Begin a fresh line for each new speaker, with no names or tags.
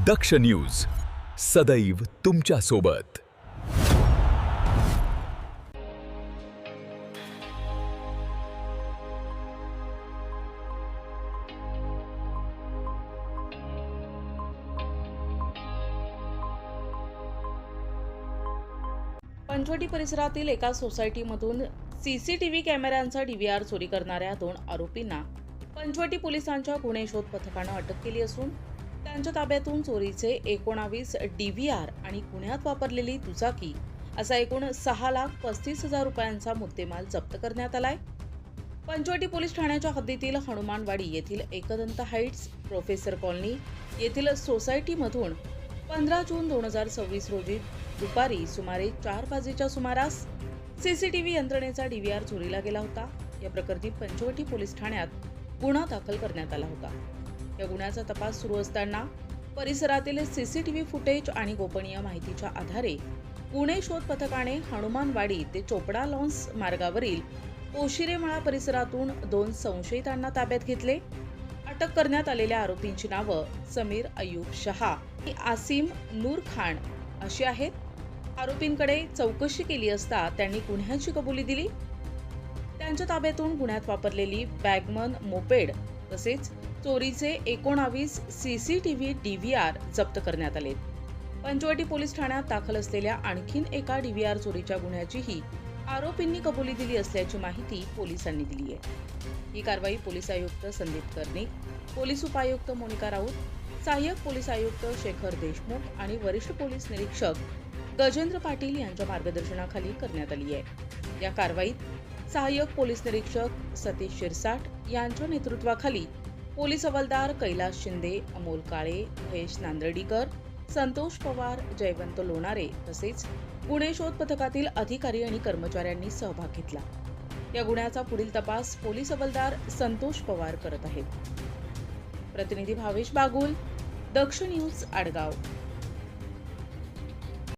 दक्ष news सदैव तुमच्या सोबत।
पंचवटी परिसरातील एका सोसायटीमधून सीसीटीव्ही कॅमेऱ्यांचा डीव्हीआर चोरी करणाऱ्या 2 आरोपींना पंचवटी पोलिसांच्या गुन्हे शोध पथकानं अटक केली असून त्यांच्या ताब्यातून चोरीचे 19 डीव्हीआर आणि गुन्ह्यात वापरलेली दुचाकी असा एकूण 6,35,000 रुपयांचा मुद्देमाल जप्त करण्यात आलाय। पंचवटी पोलीस ठाण्याच्या हद्दीतील हनुमानवाडी येथील एकदंत हाईट्स प्रोफेसर कॉलनी येथील सोसायटीमधून 15 जून 2026 रोजी दुपारी सुमारे 4 वाजेच्या सुमारास सीसीटीव्ही यंत्रणेचा डीव्हीआर चोरीला गेला होता। या प्रकरणी पंचवटी पोलीस ठाण्यात गुन्हा दाखल करण्यात आला होता। या गुन्ह्याचा तपास सुरू असताना परिसरातील सीसीटीव्ही फुटेज आणि गोपनीय माहितीच्या आधारे गुन्हे शोध पथकाने हनुमानवाडी ते चोपडा लॉन्स मार्गावरील पोशिरेमळा परिसरातून 2 संशयितांना ताब्यात घेतले। अटक करण्यात आलेल्या आरोपींची नावं समीर अय्यूब शहा आणि आसिम नूर खान अशी आहेत। आरोपींकडे चौकशी केली असता त्यांनी गुन्ह्याची कबुली दिली। त्यांच्या ताब्यातून गुन्ह्यात वापरलेली बॅगमन मोपेड तसेच चोरीचे 19 सीसीटीव्ही डीव्हीआर जप्त करण्यात आले। पंचवटी पोलीस ठाण्यात दाखल असलेल्या आणखीन एका डीव्हीआर चोरीच्या गुन्ह्याचीही आरोपींनी कबुली दिली असल्याची माहिती पोलिसांनी दिली आहे। ही कारवाई पोलीस आयुक्त संदीप कर्णिक, पोलीस उपायुक्त मोनिका राऊत, सहाय्यक पोलीस आयुक्त शेखर देशमुख आणि वरिष्ठ पोलीस निरीक्षक गजेंद्र पाटील यांच्या मार्गदर्शनाखाली करण्यात आली आहे। या कारवाईत सहाय्यक पोलीस निरीक्षक सतीश शिरसाट यांच्या नेतृत्वाखाली पोलीस हवालदार कैलास शिंदे, अमोल काळे, महेश नांदर्डीकर, संतोष पवार, जयवंत लोणारे तसेच गुन्हे शोध पथकातील अधिकारी आणि कर्मचाऱ्यांनी सहभाग घेतला। या गुन्ह्याचा पुढील तपास पोलीस हवालदार संतोष पवार करत आहेत। प्रतिनिधी भावेश बागुल, दक्ष न्यूज, आडगाव।